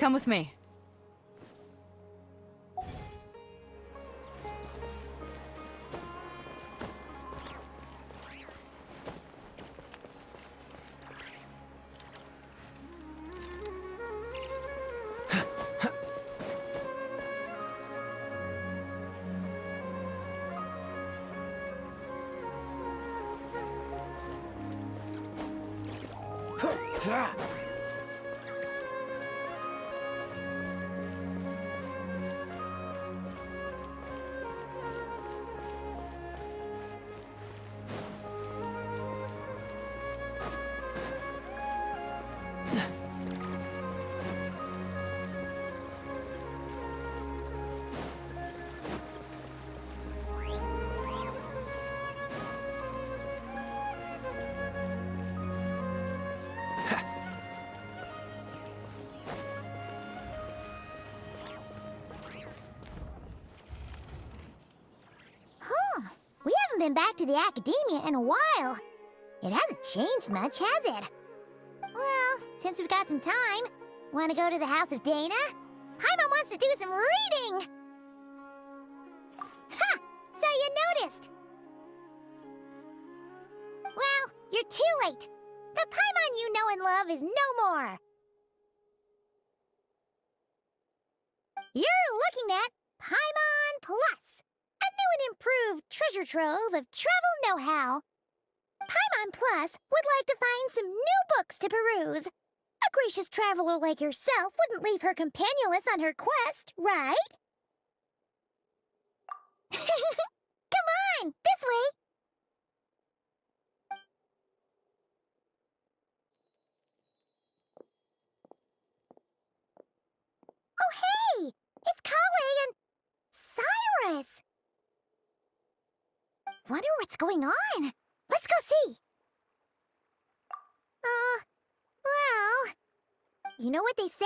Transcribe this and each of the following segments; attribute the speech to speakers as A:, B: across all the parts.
A: Come with me.
B: We haven't been back to the academia in a while. It hasn't changed much, has it? Well, since we've got some time, want to go to the house of Dana? Paimon wants to do some reading! Ha! So you noticed! Well, you're too late. The Paimon you know and love is no more. You're looking at Paimon Plus, a new and improved treasure trove of travel know-how. Paimon Plus would like to find some new books to peruse. A gracious traveler like yourself wouldn't leave her companionless on her quest, right? Come on, this way! Oh, hey! It's Kale and Cyrus! Wonder what's going on. Let's go see! Well... You know what they say?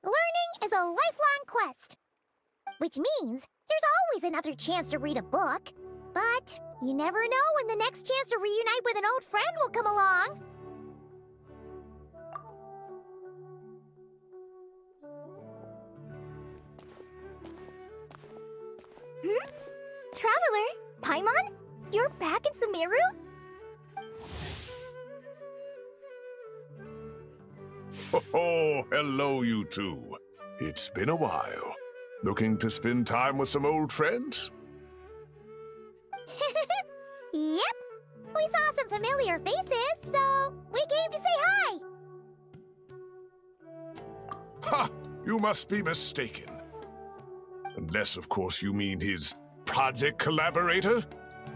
B: Learning is a lifelong quest. Which means there's always another chance to read a book. But you never know when the next chance to reunite with an old friend will come along.
C: Traveler? Paimon? You're back in Sumeru?
D: Oh, hello, you two. It's been a while. Looking to spend time with some old friends?
B: Yep. We saw some familiar faces, so we came to say hi.
D: Ha! You must be mistaken. Unless, of course, you mean his project collaborator,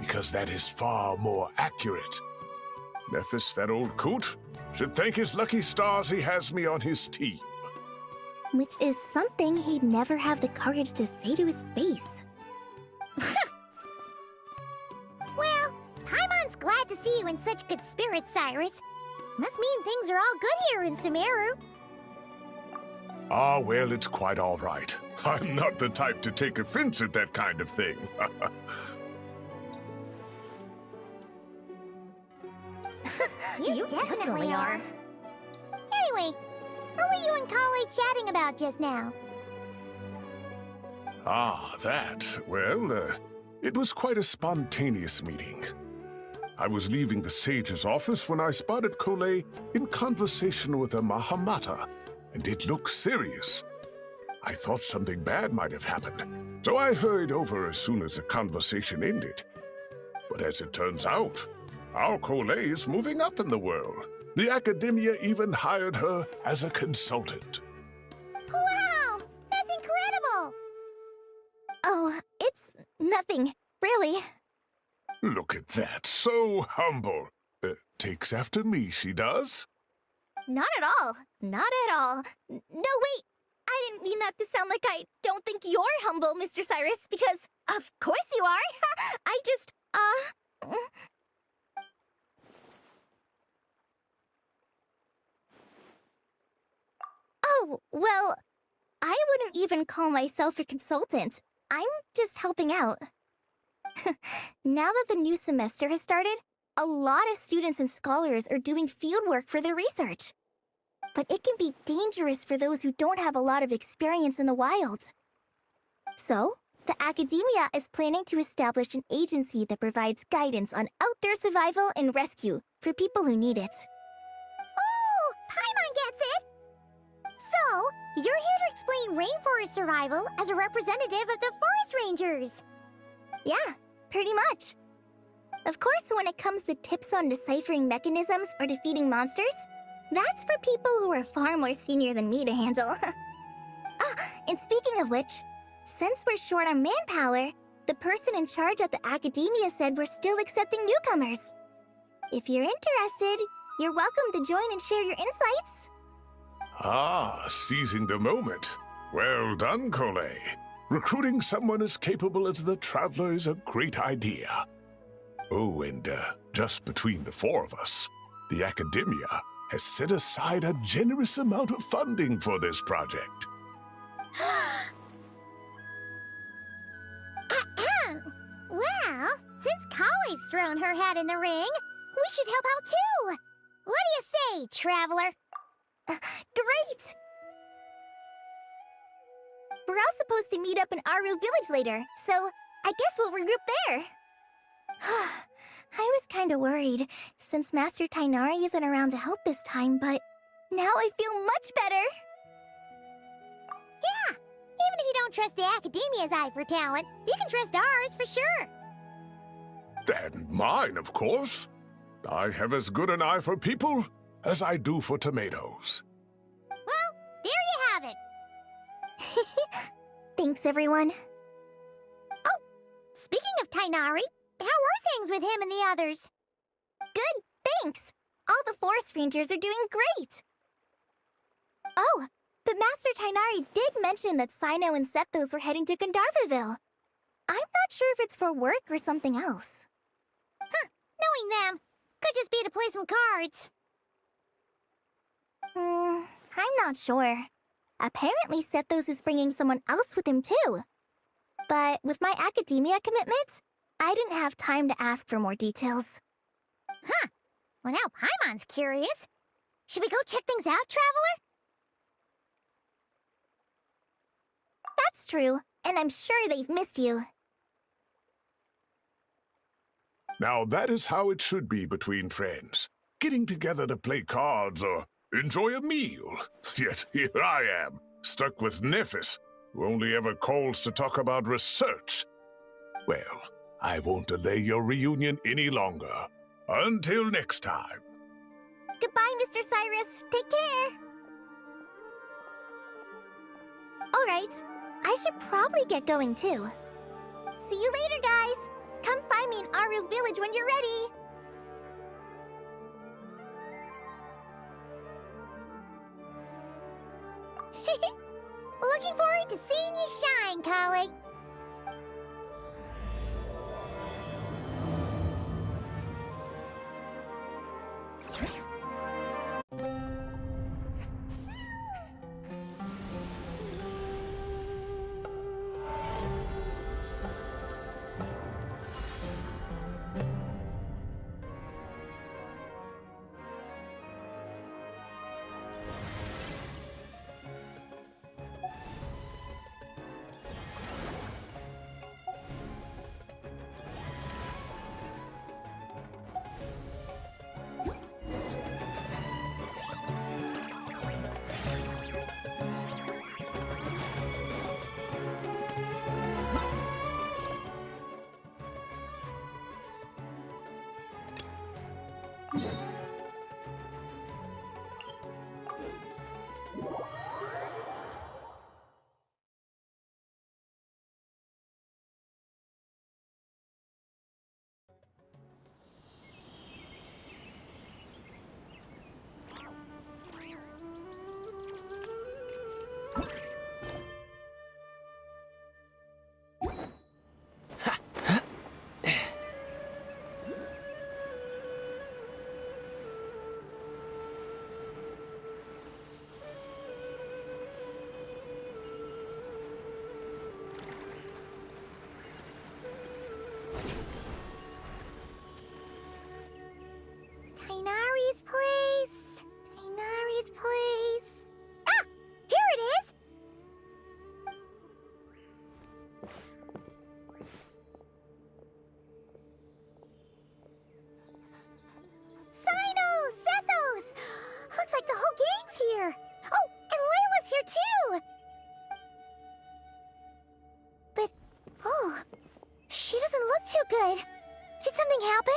D: because that is far more accurate. Nephis, that old coot, should thank his lucky stars he has me on his team.
C: Which is something he'd never have the courage to say to his face.
B: Well, Paimon's glad to see you in such good spirits, Cyrus. Must mean things are all good here in Sumeru.
D: Ah, well, it's quite all right. I'm not the type to take offense at that kind of thing.
B: You definitely are. Anyway, what were you and Kale chatting about just now?
D: Ah, that. Well, it was quite a spontaneous meeting. I was leaving the sage's office when I spotted Kale in conversation with a Mahamata, and it looked serious. I thought something bad might have happened, so I hurried over as soon as the conversation ended. But as it turns out, our Kale is moving up in the world. The academia even hired her as a consultant.
B: Wow! That's incredible!
C: Oh, it's nothing, really.
D: Look at that, so humble. Takes after me, she does.
C: Not at all. Not at all. No, wait. I didn't mean that to sound like I don't think you're humble, Mr. Cyrus, because of course you are. I just, Oh, well, I wouldn't even call myself a consultant. I'm just helping out. Now that the new semester has started, a lot of students and scholars are doing field work for their research. but it can be dangerous for those who don't have a lot of experience in the wild. So, the Academia is planning to establish an agency that provides guidance on outdoor survival and rescue for people who need it.
B: Oh, Paimon gets it! So, you're here to explain rainforest survival as a representative of the Forest Rangers!
C: Yeah, pretty much. Of course, when it comes to tips on deciphering mechanisms or defeating monsters, that's for people who are far more senior than me to handle. And speaking of which, since we're short on manpower, the person in charge at the Academia said we're still accepting newcomers. If you're interested, you're welcome to join and share your insights.
D: Ah, seizing the moment. Well done, Cole. Recruiting someone as capable as the Traveler is a great idea. Oh, and just between the four of us, the Academia has set aside a generous amount of funding for this project.
B: Well, since Kali's thrown her hat in the ring, we should help out too! What do you say, Traveler?
C: Great! We're all supposed to meet up in Aru Village later, so I guess we'll regroup there. I was kinda worried, since Master Tainari isn't around to help this time, but now I feel much better!
B: Yeah! Even if you don't trust the Academia's eye for talent, you can trust ours for sure!
D: And mine, of course. I have as good an eye for people as I do for tomatoes.
B: Well, there you have it!
C: Thanks, everyone.
B: Oh, speaking of Tainari, how are things with him and the others?
C: Good, thanks. All the Forest Rangers are doing great. Oh, but Master Tainari did mention that Sino and Sethos were heading to Gandharvaville. I'm not sure if it's for work or something else.
B: Huh, knowing them, could just be to play some cards.
C: I'm not sure. Apparently Sethos is bringing someone else with him too. But with my Academia commitment, I didn't have time to ask for more details.
B: Huh, well now Paimon's curious. Should we go check things out, Traveler?
C: That's true, and I'm sure they've missed you.
D: Now that is how it should be between friends. Getting together to play cards or enjoy a meal. Yet here I am, stuck with Nephis, who only ever calls to talk about research. Well, I won't delay your reunion any longer. Until next time.
C: Goodbye, Mr. Cyrus. Take care. All right, I should probably get going too. See you later, guys. Come find me in Aru Village when you're ready.
B: Looking forward to seeing you shine, Kali. Tainari's place. Tainari's place. happen?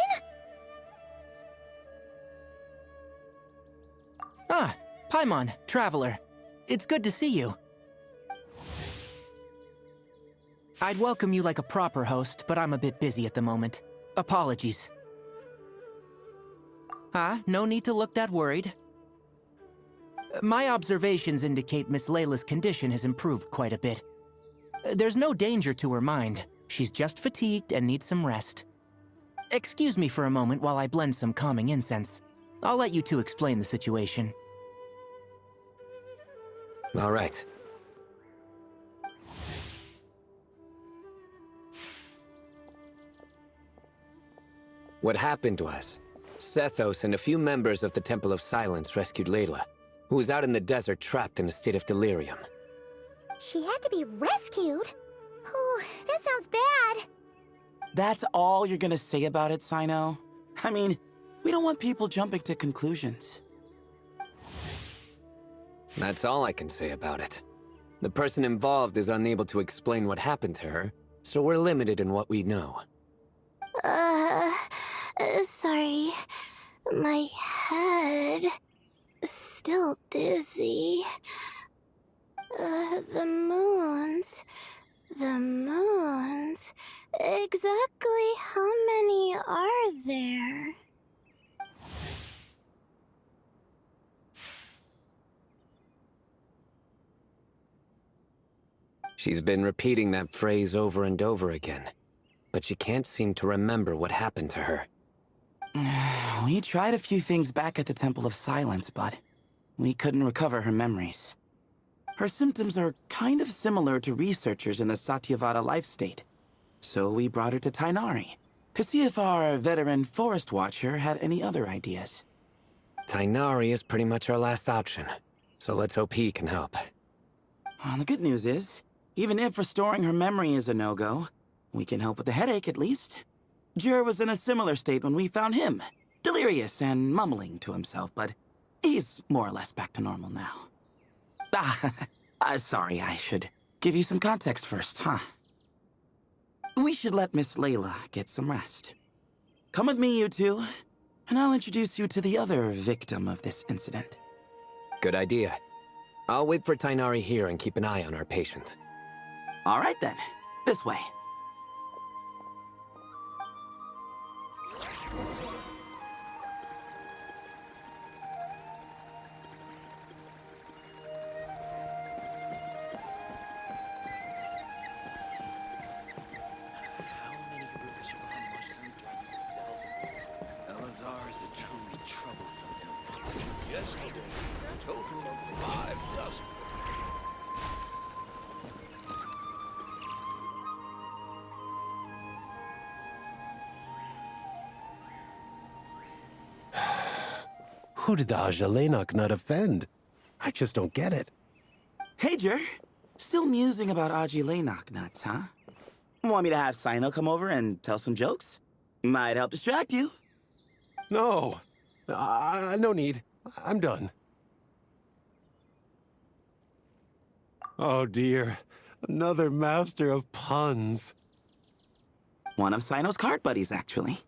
A: Ah, Paimon, Traveler. It's good to see you. I'd welcome you like a proper host, but I'm a bit busy at the moment. Apologies. No need to look that worried. My observations indicate Miss Layla's condition has improved quite a bit. There's no danger to her mind. She's just fatigued and needs some rest. Excuse me for a moment while I blend some calming incense. I'll let you two explain the situation.
E: All right. What happened was, Sethos and a few members of the Temple of Silence rescued Layla, who was out in the desert trapped in a state of delirium.
B: She had to be rescued? Oh, that sounds bad.
F: That's all you're gonna say about it, Sino? I mean, we don't want people jumping to conclusions.
E: That's all I can say about it. The person involved is unable to explain what happened to her, so we're limited in what we know.
C: Sorry. My head... still dizzy. The moons... Exactly how many are there?
E: She's been repeating that phrase over and over again, but she can't seem to remember what happened to her.
F: We tried a few things back at the Temple of Silence, but we couldn't recover her memories. Her symptoms are kind of similar to researchers in the Satyavada life state. So we brought her to Tainari to see if our veteran forest watcher had any other ideas.
E: Tainari is pretty much our last option, so let's hope he can help.
F: The good news is, even if restoring her memory is a no-go, we can help with the headache at least. Jur was in a similar state when we found him, delirious and mumbling to himself, but he's more or less back to normal now. Sorry, I should give you some context first, huh? We should let Miss Layla get some rest. Come with me, you two, and I'll introduce you to the other victim of this incident.
E: Good idea. I'll wait for Tainari here and keep an eye on our patient.
F: All right then, this way.
G: Elazar is a truly troublesome illness. Yesterday, a total of 5 dozen.
H: Who did the Ajalenok nut offend? I just don't get it.
F: Hey, Jur. Still musing about Aji nuts, huh? Want me to have Sino come over and tell some jokes? Might help distract you.
H: No. No need. I'm done. Oh dear. Another master of puns.
F: One of Sino's card buddies, actually.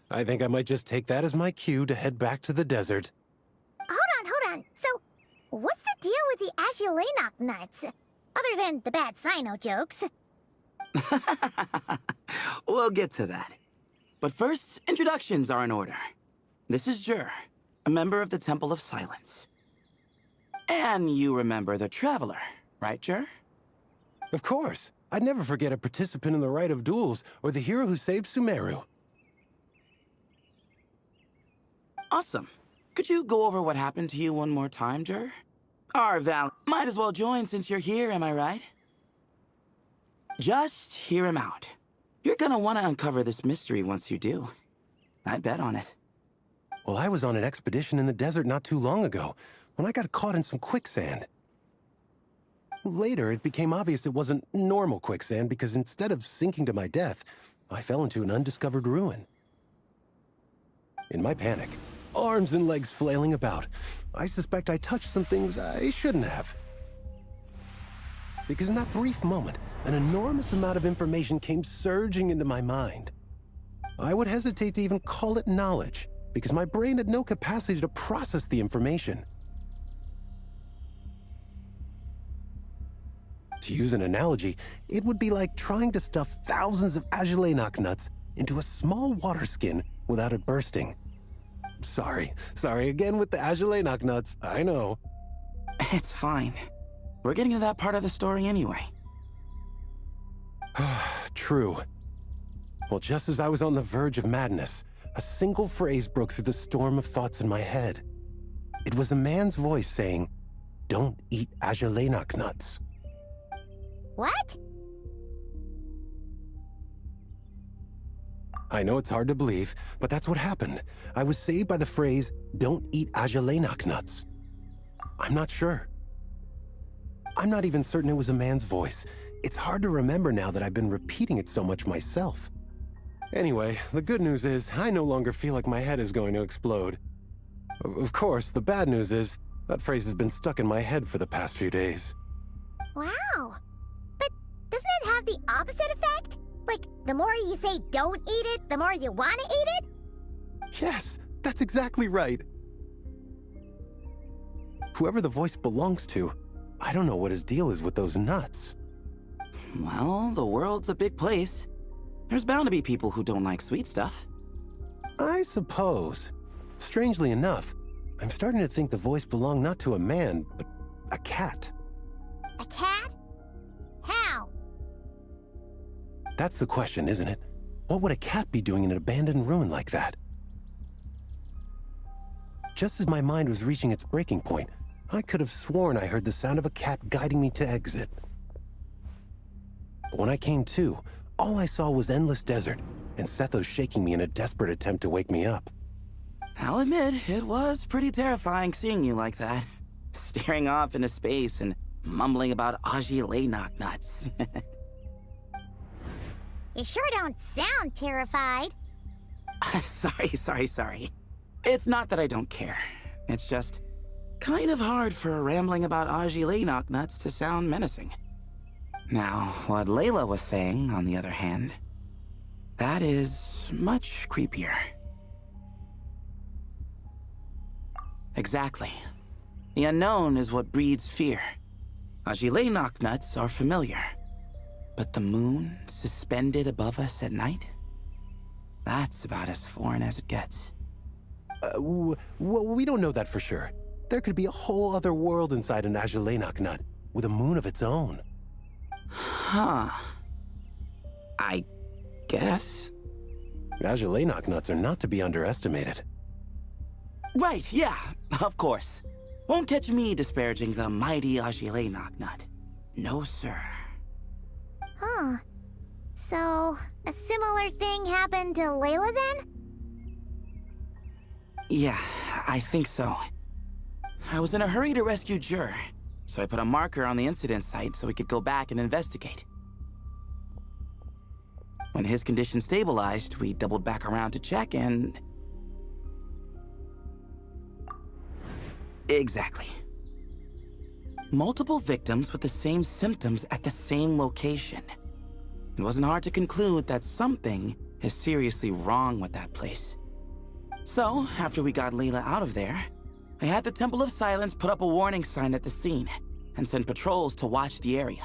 H: I think I might just take that as my cue to head back to the desert.
B: Hold on. So, what's the deal with the Ashulenok nuts? Other than the bad Sino jokes.
F: We'll get to that. But first, introductions are in order. This is Jur, a member of the Temple of Silence. And you remember the Traveler, right, Jur?
H: Of course. I'd never forget a participant in the Rite of Duels or the hero who saved Sumeru.
F: Awesome. Could you go over what happened to you one more time, Jur? Our Val might as well join since you're here, am I right? Just hear him out. You're gonna want to uncover this mystery once you do. I bet on it.
H: Well, I was on an expedition in the desert not too long ago, when I got caught in some quicksand. Later, it became obvious it wasn't normal quicksand because instead of sinking to my death, I fell into an undiscovered ruin. In my panic, arms and legs flailing about, I suspect I touched some things I shouldn't have. because in that brief moment, an enormous amount of information came surging into my mind. I would hesitate to even call it knowledge, because my brain had no capacity to process the information. To use an analogy, it would be like trying to stuff thousands of Agelenok nuts into a small water skin without it bursting. Sorry again with the Agelenok nuts, I know.
F: It's fine. We're getting to that part of the story anyway.
H: True. Well, just as I was on the verge of madness, a single phrase broke through the storm of thoughts in my head. It was a man's voice saying, "Don't eat Agelenok nuts."
B: What?
H: I know it's hard to believe, but that's what happened. I was saved by the phrase, "Don't eat Agelenok nuts." I'm not sure. I'm not even certain it was a man's voice. It's hard to remember now that I've been repeating it so much myself. Anyway, the good news is I no longer feel like my head is going to explode. Of course, the bad news is that phrase has been stuck in my head for the past few days.
B: Wow. But doesn't it have the opposite effect? Like, the more you say don't eat it, the more you want to eat it?
H: Yes, that's exactly right. Whoever the voice belongs to, I don't know what his deal is with those nuts.
F: Well, the world's a big place. There's bound to be people who don't like sweet stuff.
H: I suppose. Strangely enough, I'm starting to think the voice belonged not to a man, but a cat.
B: A cat? How?
H: That's the question, isn't it? What would a cat be doing in an abandoned ruin like that? Just as my mind was reaching its breaking point, I could have sworn I heard the sound of a cat guiding me to exit. But when I came to, all I saw was endless desert, and Sethos shaking me in a desperate attempt to wake me up.
F: I'll admit, it was pretty terrifying seeing you like that. Staring off into space and mumbling about Agelenok nuts.
B: You sure don't sound terrified.
F: Sorry. It's not that I don't care. It's just kind of hard for rambling about Agelenok nuts to sound menacing. Now, what Layla was saying, on the other hand, that is much creepier. Exactly. The unknown is what breeds fear. Agelenok nuts are familiar. But the moon suspended above us at night? That's about as foreign as it gets.
H: Well, we don't know that for sure. There could be a whole other world inside an Agelenok nut, with a moon of its own.
F: Huh. I guess.
H: Agelenok nuts are not to be underestimated.
F: Right, yeah, of course. Won't catch me disparaging the mighty Agelenok nut. No, sir.
B: Huh. So, a similar thing happened to Layla then?
F: Yeah, I think so. I was in a hurry to rescue Jur, so I put a marker on the incident site so we could go back and investigate. When his condition stabilized, we doubled back around to check and... Exactly. Multiple victims with the same symptoms at the same location. It wasn't hard to conclude that something is seriously wrong with that place. So, after we got Layla out of there, I had the Temple of Silence put up a warning sign at the scene and send patrols to watch the area.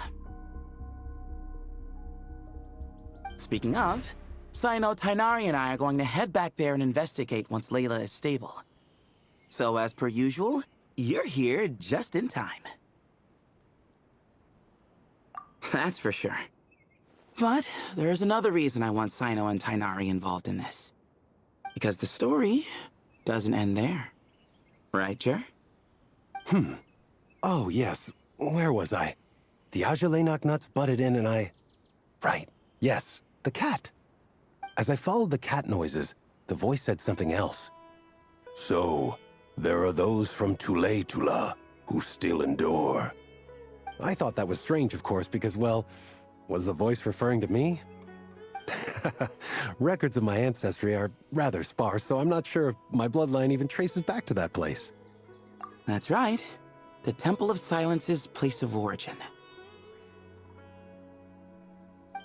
F: Speaking of, Sino, Tainari, and I are going to head back there and investigate once Layla is stable. So, as per usual, you're here just in time. That's for sure. But there's another reason I want Sino and Tainari involved in this. Because the story doesn't end there. Right, Jer?
H: Oh, yes. Where was I? The Agelenok nuts butted in and I... Right. Yes, the cat. As I followed the cat noises, the voice said something else. So, there are those from Tula who still endure. I thought that was strange, of course, because, well, was the voice referring to me? Records of my ancestry are rather sparse, so I'm not sure if my bloodline even traces back to that place.
F: That's right. The Temple of Silence's place of origin.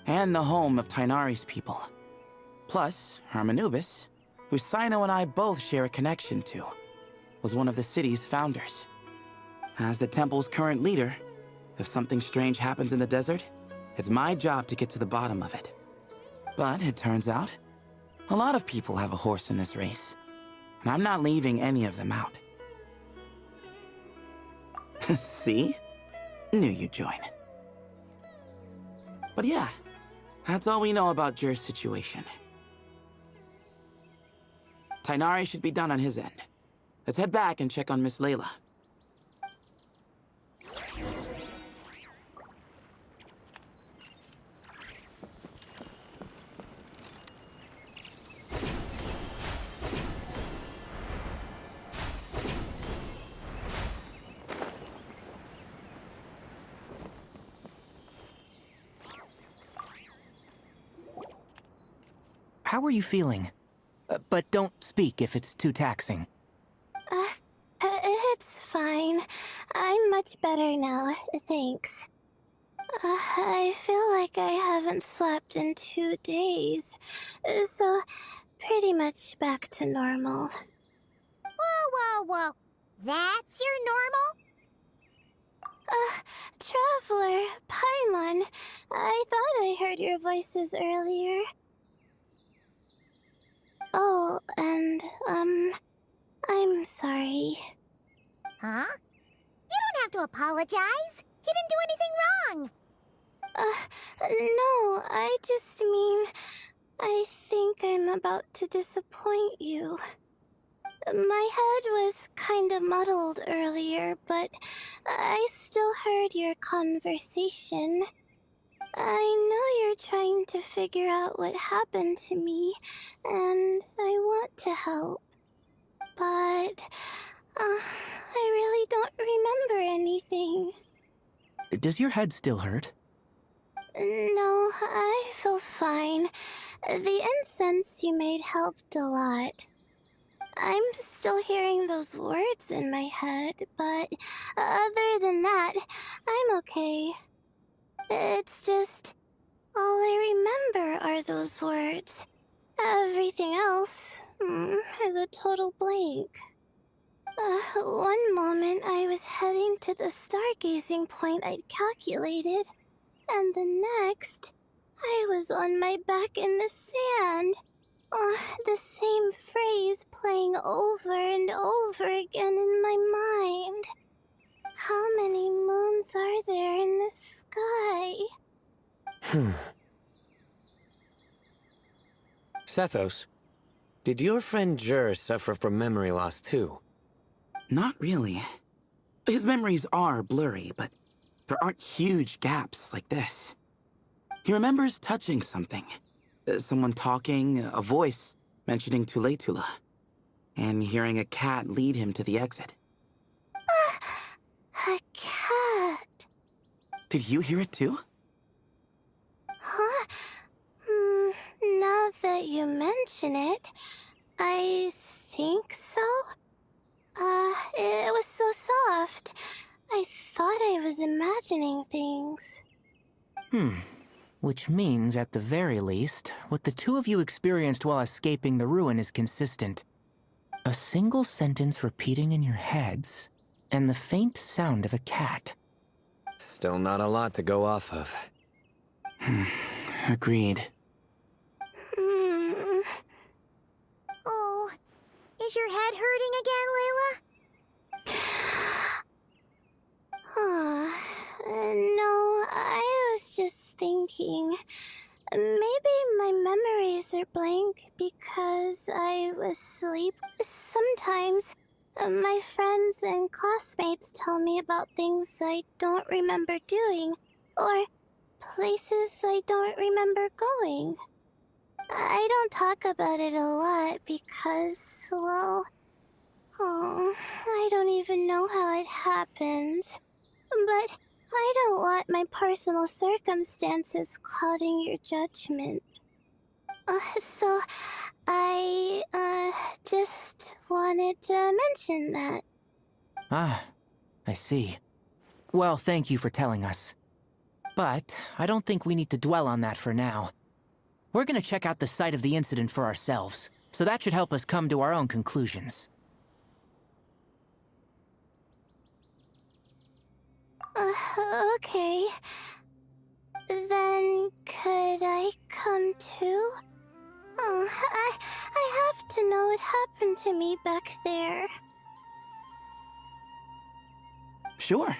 F: and the home of Tainari's people. Plus, Hermanubis, who Sino and I both share a connection to, was one of the city's founders. As the temple's current leader, if something strange happens in the desert, it's my job to get to the bottom of it. But it turns out, a lot of people have a horse in this race, and I'm not leaving any of them out. See? Knew you'd join. But yeah, that's all we know about Jer's situation. Tainari should be done on his end. Let's head back and check on Miss Layla.
A: How are you feeling? But don't speak if it's too taxing.
C: It's fine. I'm much better now, thanks. I feel like I haven't slept in 2 days, so pretty much back to normal.
B: Whoa. That's your normal?
C: Traveler, Paimon, I thought I heard your voices earlier. Oh, and, I'm sorry.
B: Huh? You don't have to apologize. He didn't do anything wrong.
C: No, I just mean, I think I'm about to disappoint you. My head was kinda muddled earlier, but I still heard your conversation. I know you're trying to figure out what happened to me, and I want to help. But, I really don't remember anything.
A: Does your head still hurt?
C: No, I feel fine. The incense you made helped a lot. I'm still hearing those words in my head, but other than that, I'm okay. It's just, all I remember are those words. Everything else is a total blank. One moment I was heading to the stargazing point I'd calculated, and the next, I was on my back in the sand. The same phrase playing over and over again in my mind. How many moons are there in the sky?
E: Sethos, did your friend Jer suffer from memory loss too?
F: Not really. His memories are blurry, but there aren't huge gaps like this. He remembers touching something. Someone talking, a voice mentioning Tuletula, and hearing a cat lead him to the exit.
C: A cat.
F: Did you hear it too?
C: Huh? Now that you mention it, I think so. It was so soft. I thought I was imagining things.
A: Which means, at the very least, what the two of you experienced while escaping the ruin is consistent. A single sentence repeating in your heads, and the faint sound of a cat.
E: Still not a lot to go off of.
F: Agreed.
B: Oh, is your head hurting again, Layla?
C: No, I was just thinking. Maybe my memories are blank because I was asleep. Sometimes my friends and classmates tell me about things I don't remember doing, or places I don't remember going. I don't talk about it a lot because, well, I don't even know how it happened. But I don't want my personal circumstances clouding your judgment. So I, just wanted to mention that.
A: Ah, I see. Well, thank you for telling us. But I don't think we need to dwell on that for now. We're gonna check out the site of the incident for ourselves, so that should help us come to our own conclusions.
C: Okay. Then could I come too? Oh, I have to know what happened to me back there.
F: Sure,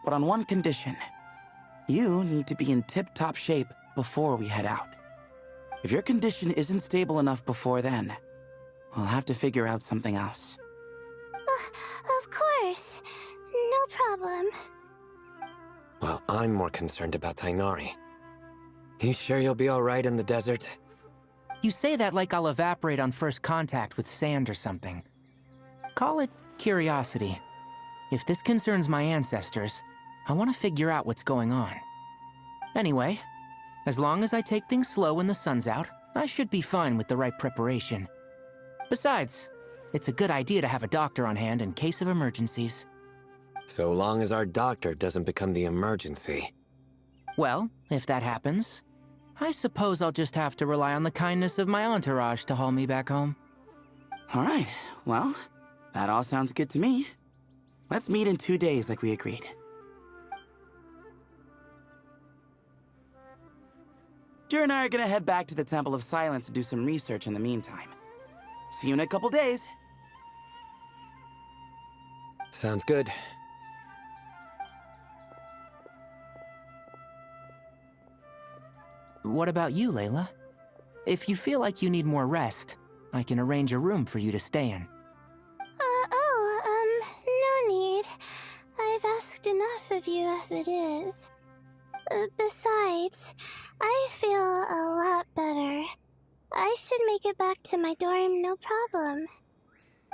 F: but on one condition. You need to be in tip-top shape before we head out. If your condition isn't stable enough before then, we'll have to figure out something else.
C: Of course. No problem.
E: Well, I'm more concerned about Tainari. You sure you'll be alright in the desert?
A: You say that like I'll evaporate on first contact with sand or something. Call it curiosity. If this concerns my ancestors, I want to figure out what's going on. Anyway, as long as I take things slow when the sun's out, I should be fine with the right preparation. Besides, it's a good idea to have a doctor on hand in case of emergencies.
E: So long as our doctor doesn't become the emergency.
A: Well, if that happens, I suppose I'll just have to rely on the kindness of my entourage to haul me back home.
F: All right, well, that all sounds good to me. Let's meet in 2 days like we agreed. Jer and I are gonna head back to the Temple of Silence to do some research in the meantime. See you in a couple days.
E: Sounds good.
A: What about you, Layla? If you feel like you need more rest, I can arrange a room for you to stay in.
C: No need. I've asked enough of you as it is. Besides, I feel a lot better. I should make it back to my dorm, no problem.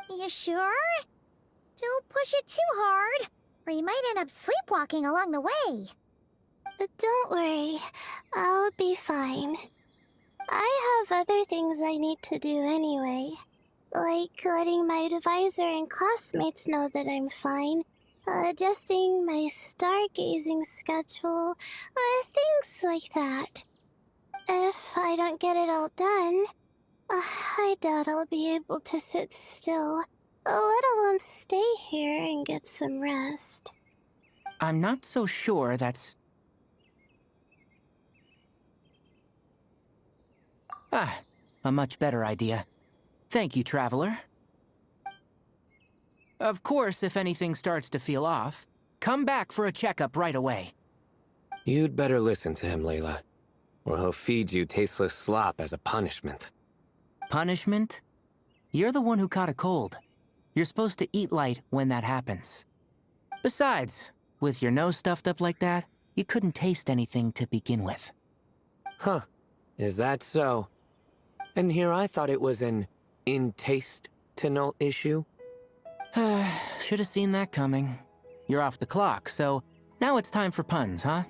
B: You sure? Don't push it too hard, or you might end up sleepwalking along the way.
C: Don't worry, I'll be fine. I have other things I need to do anyway. Like letting my advisor and classmates know that I'm fine, adjusting my stargazing schedule, things like that. If I don't get it all done, I doubt I'll be able to sit still, let alone stay here and get some rest.
A: I'm not so sure that's... a much better idea. Thank you, Traveler. Of course, if anything starts to feel off, come back for a checkup right away.
E: You'd better listen to him, Layla, or he'll feed you tasteless slop as a punishment.
A: Punishment? You're the one who caught a cold. You're supposed to eat light when that happens. Besides, with your nose stuffed up like that, you couldn't taste anything to begin with.
E: Huh. Is that so? And here I thought it was an intestinal issue.
A: Should have seen that coming. You're off the clock, so now it's time for puns, huh?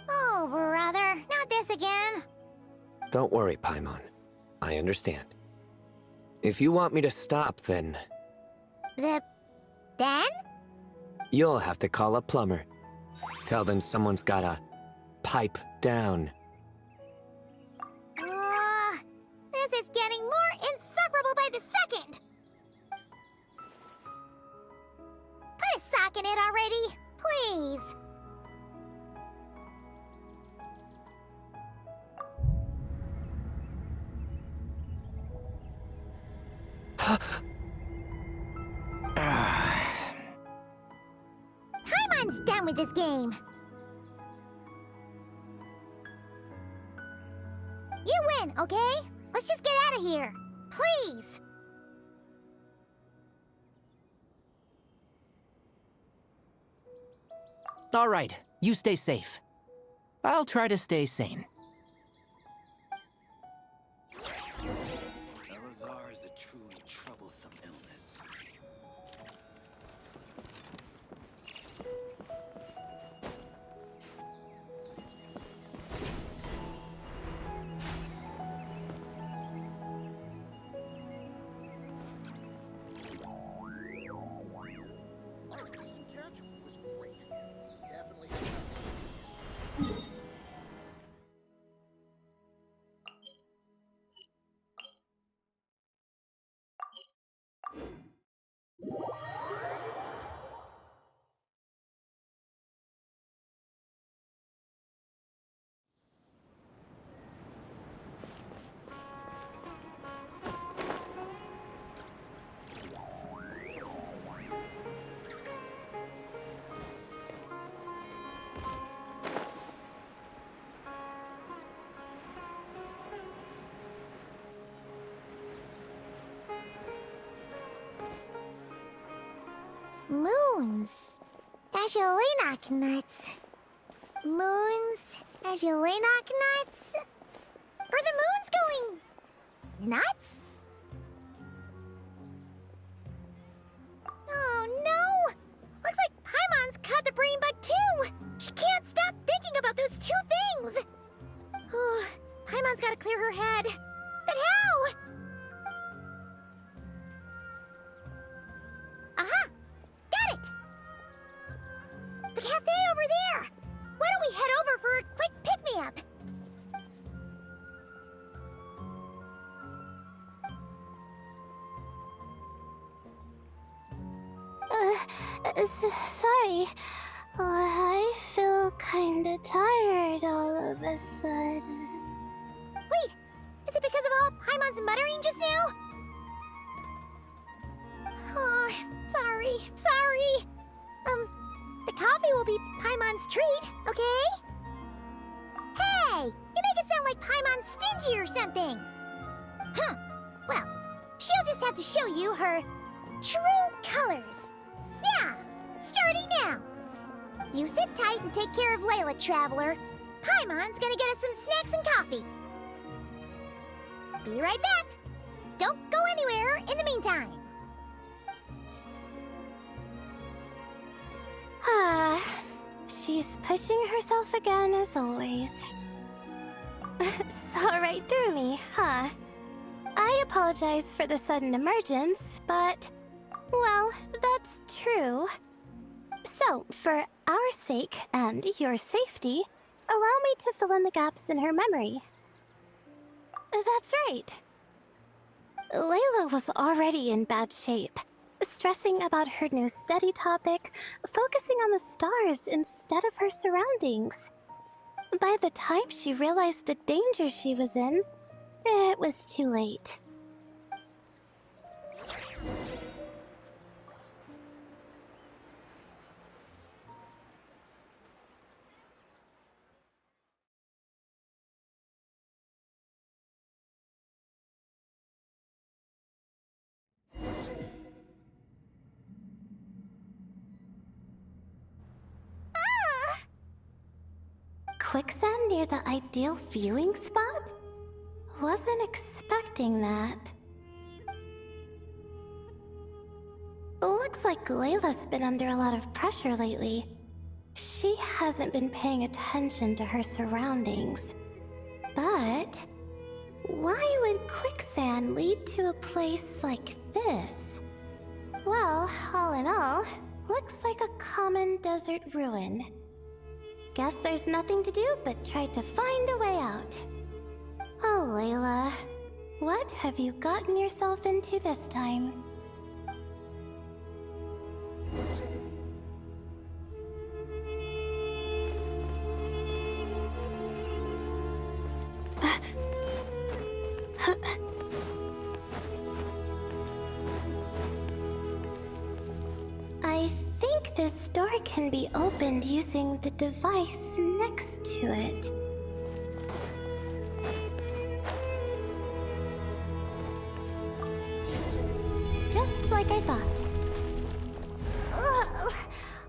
B: Oh, brother, not this again.
E: Don't worry, Paimon. I understand. If you want me to stop, then
B: Then?
E: you'll have to call a plumber. Tell them someone's gotta pipe down.
B: This is getting more insufferable by the second. Put a sock in it already, please. Paimon's done with this game. You win, okay? Let's just get out of here. Please.
A: All right, you stay safe. I'll try to stay sane.
G: Elazar is a truly troublesome illness.
B: Azulenak nuts. Moons, Azulenak nuts? Are the moons going nuts? Oh no! Looks like Paimon's caught the brain bug too! She can't stop thinking about those two things! Oh, Paimon's gotta clear her head. But how? Aha! Got it! The cafe over there! Why don't we head over for a quick pick-me-up?
C: Sorry. I feel kinda tired all of a sudden.
B: Wait! Is it because of all Paimon's muttering just now? Oh, sorry. The coffee will be Paimon's treat, okay? Hey! You make it sound like Paimon's stingy or something! Huh. Well, she'll just have to show you her true colors. Yeah! Starting now! You sit tight and take care of Layla, Traveler. Paimon's gonna get us some snacks and coffee. Be right back. Don't go anywhere in the meantime.
C: She's pushing herself again as always. Saw right through me, huh? I apologize for the sudden emergence, but... well, that's true. So, for our sake and your safety, allow me to fill in the gaps in her memory. That's right. Layla was already in bad shape, stressing about her new study topic, focusing on the stars instead of her surroundings. By the time she realized the danger she was in, it was too late. Quicksand near the ideal viewing spot? Wasn't expecting that. Looks like Layla's been under a lot of pressure lately. She hasn't been paying attention to her surroundings. But why would quicksand lead to a place like this? Well, all in all, looks like a common desert ruin. Guess there's nothing to do but try to find a way out. Oh, Layla, what have you gotten yourself into this time? I think this door can be opened using the device next to it. Just like I thought.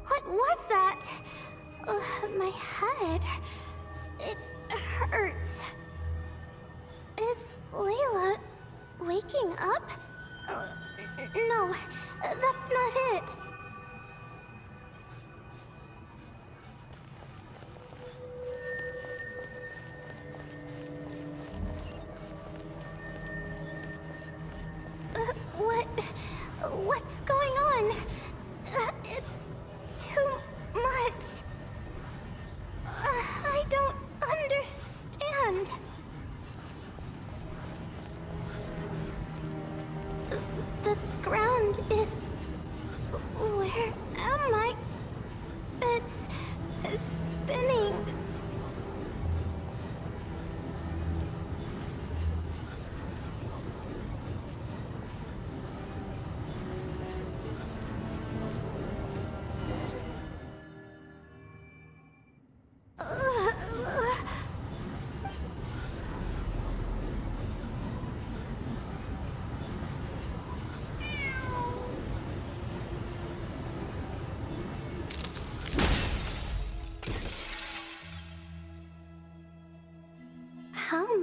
C: What was that? My head. It hurts. Is Layla waking up? No, that's not it. What's going on? It's too much. I don't understand. The ground is... where am I? It's spinning.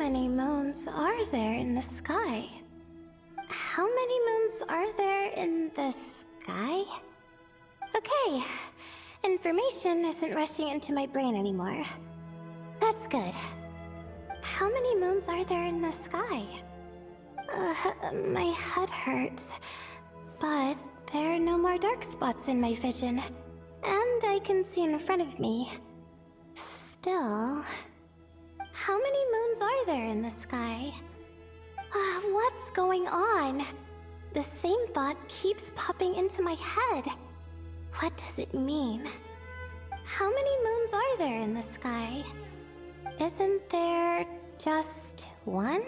C: many moons are there in the sky? How many moons are there in the sky? Okay, information isn't rushing into my brain anymore. That's good. How many moons are there in the sky? My head hurts, but there are no more dark spots in my vision, and I can see in front of me. Still, how many moons are there in the sky? What's going on? The same thought keeps popping into my head. What does it mean? How many moons are there in the sky? Isn't there just one?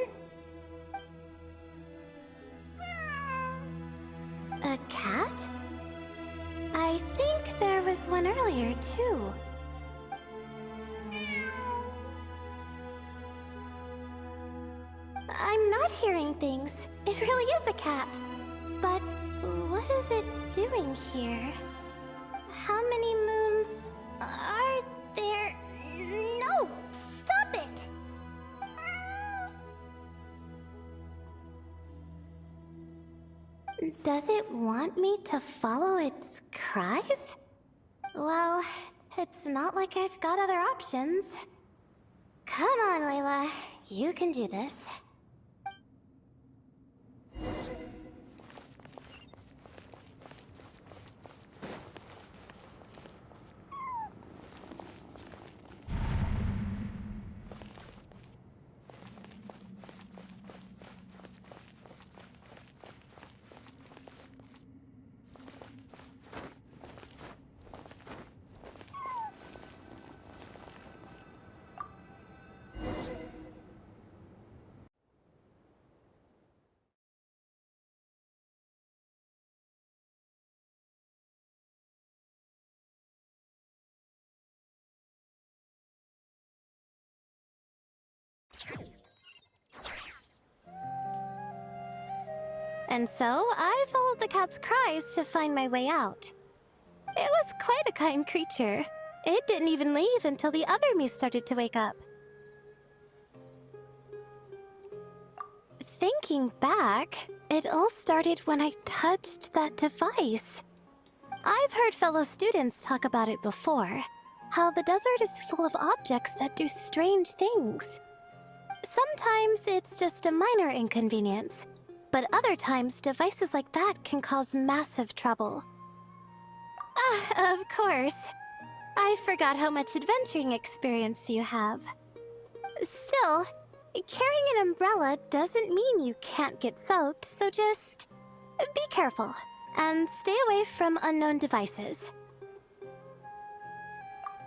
C: A cat? I think there was one earlier, too. I'm not hearing things. It really is a cat. But what is it doing here? How many moons are there? No! Stop it! Does it want me to follow its cries? Well, it's not like I've got other options. Come on, Layla. You can do this. And so, I followed the cat's cries to find my way out. It was quite a kind creature. It didn't even leave until the other me started to wake up. Thinking back, it all started when I touched that device. I've heard fellow students talk about it before, how the desert is full of objects that do strange things. Sometimes it's just a minor inconvenience, but other times devices like that can cause massive trouble. Of course. I forgot how much adventuring experience you have. Still, carrying an umbrella doesn't mean you can't get soaked, so just be careful and stay away from unknown devices.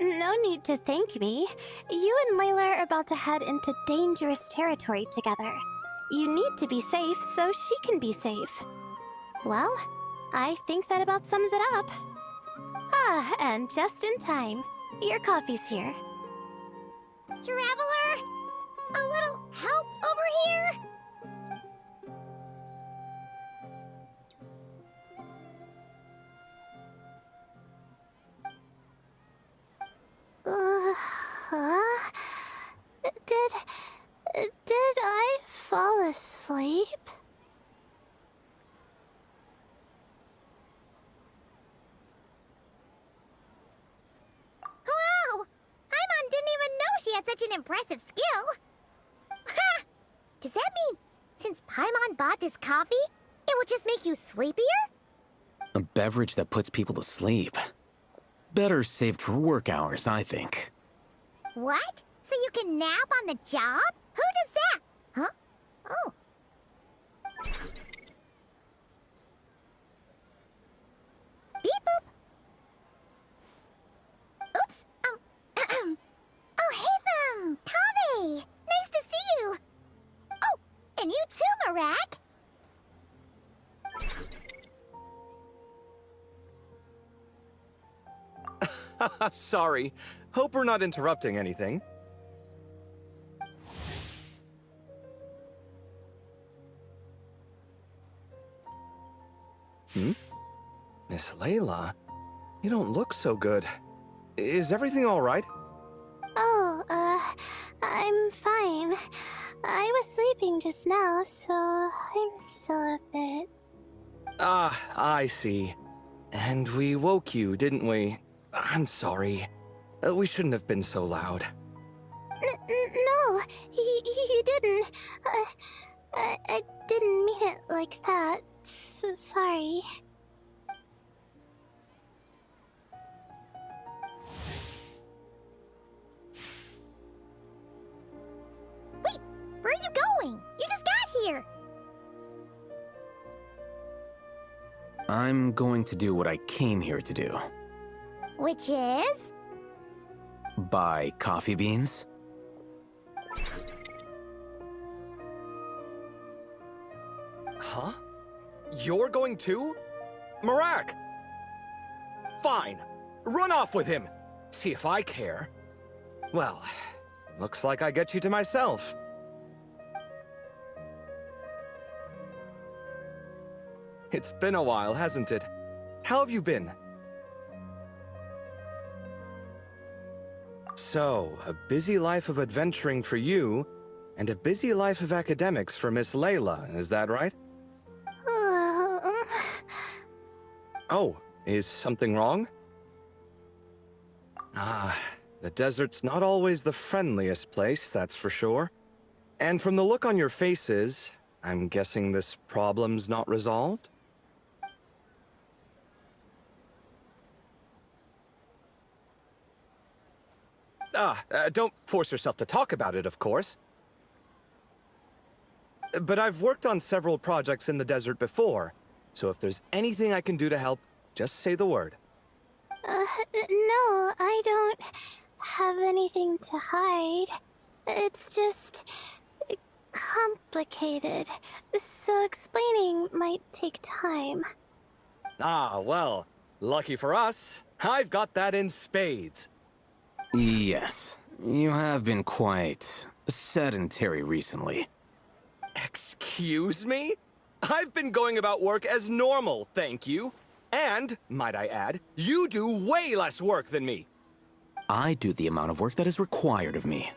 C: No need to thank me. You and Layla are about to head into dangerous territory together. You need to be safe so she can be safe. Well, I think that about sums it up. And just in time. Your coffee's here.
B: Traveler! A little help over here?
C: Did I fall asleep?
B: Wow! Paimon didn't even know she had such an impressive skill! Ha! Does that mean since Paimon bought this coffee, it would just make you sleepier?
I: A beverage that puts people to sleep. Better saved for work hours, I think.
B: What? So you can nap on the job? Who does that? Huh? Oh. Beep boop. Oops. Oh, hey them! Kave! Nice to see you! Oh, and you too, Marak!
J: Sorry. Hope we're not interrupting anything. Miss Layla, you don't look so good. Is everything all right?
C: Oh, I'm fine. sleeping just now, so I'm still a bit...
J: Ah, I see. And we woke you, didn't we? I'm sorry. We shouldn't have been so loud.
C: No, you didn't. I didn't mean it like that. Sorry.
B: Wait, where are you going? You just got here.
I: I'm going to do what I came here to do.
B: Which is?
I: Buy coffee beans?
J: Huh? You're going too? Marak! Fine. Run off with him. See if I care. Well, looks like I get you to myself. It's been a while, hasn't it? How have you been? So, a busy life of adventuring for you, and a busy life of academics for Miss Layla, is that right? Oh, is something wrong? Ah, the desert's not always the friendliest place, that's for sure. And from the look on your faces, I'm guessing this problem's not resolved? Don't force yourself to talk about it, of course. But I've worked on several projects in the desert before, so if there's anything I can do to help, just say the word.
C: No, I don't have anything to hide. It's just... complicated, so explaining might take time.
J: Ah, well, lucky for us, I've got that in spades.
I: Yes, you have been quite sedentary recently.
J: Excuse me? I've been going about work as normal, thank you. And, might I add, you do way less work than me.
I: I do the amount of work that is required of me.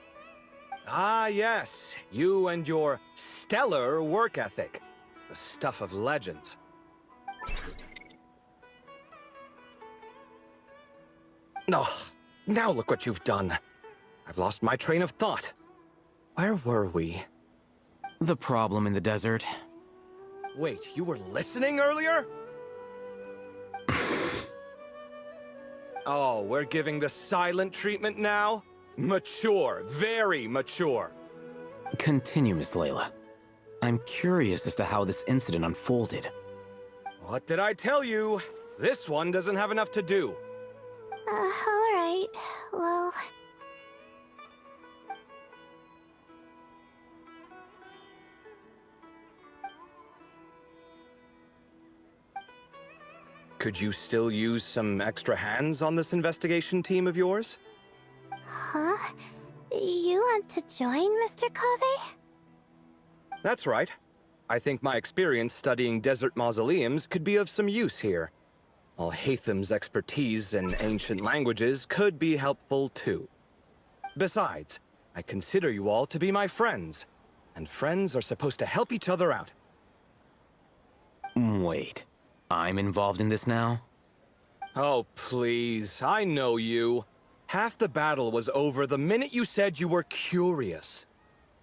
J: Ah, yes, you and your stellar work ethic. The stuff of legends. Oh, now look what you've done. I've lost my train of thought. Where were we?
I: The problem in the desert.
J: Wait, you were listening earlier? Oh, we're giving the silent treatment now? Mature, very mature.
I: Continue, Miss Layla. I'm curious as to how this incident unfolded.
J: What did I tell you? This one doesn't have enough to do.
C: Alright, well...
J: Could you still use some extra hands on this investigation team of yours?
C: Huh? You want to join, Mr. Kave?
J: That's right. I think my experience studying desert mausoleums could be of some use here. While Hatham's expertise in ancient languages could be helpful too. Besides, I consider you all to be my friends, and friends are supposed to help each other out.
I: Wait, I'm involved in this now?
J: Oh, please, I know you. Half the battle was over the minute you said you were curious.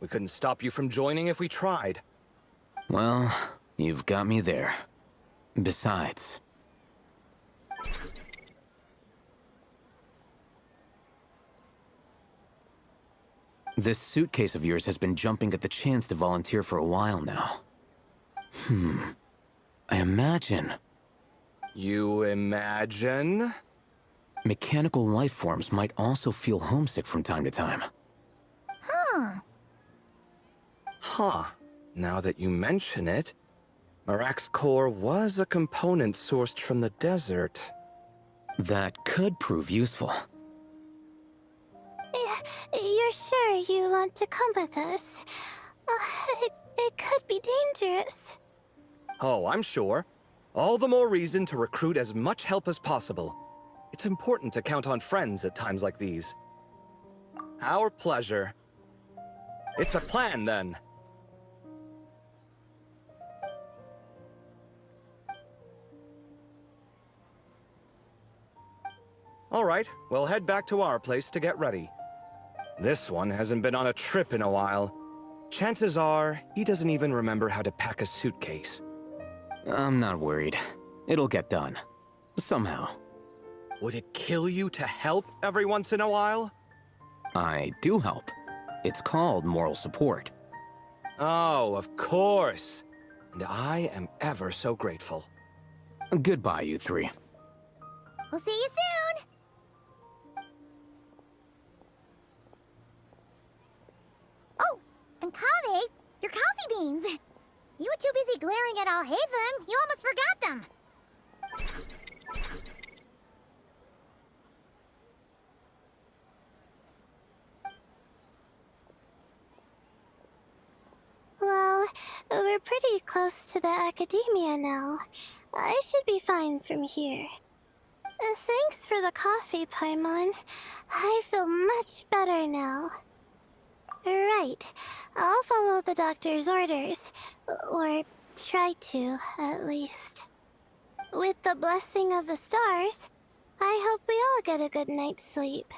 J: We couldn't stop you from joining if we tried.
I: Well, you've got me there. Besides... this suitcase of yours has been jumping at the chance to volunteer for a while now. I imagine...
J: You imagine?
I: mechanical life forms might also feel homesick from time to time.
J: Huh. Now that you mention it, Marak's core was a component sourced from the desert.
I: That could prove useful.
C: You're sure you want to come with us? It could be dangerous.
J: Oh, I'm sure. All the more reason to recruit as much help as possible. It's important to count on friends at times like these. Our pleasure. It's a plan, then. All right, we'll head back to our place to get ready. This one hasn't been on a trip in a while. Chances are, he doesn't even remember how to pack a suitcase.
I: I'm not worried. It'll get done. Somehow.
J: Would it kill you to help every once in a while?
I: I do help. It's called moral support.
J: Oh, of course. And I am ever so grateful.
I: Goodbye, you three.
B: We'll see you soon! Oh, and Kaveh, your coffee beans! You were too busy glaring at Alhaitham, you almost forgot them!
C: Well, we're pretty close to the academia now. I should be fine from here. Thanks for the coffee, Paimon. I feel much better now. Right. I'll follow the doctor's orders. Or try to, at least. With the blessing of the stars, I hope we all get a good night's sleep.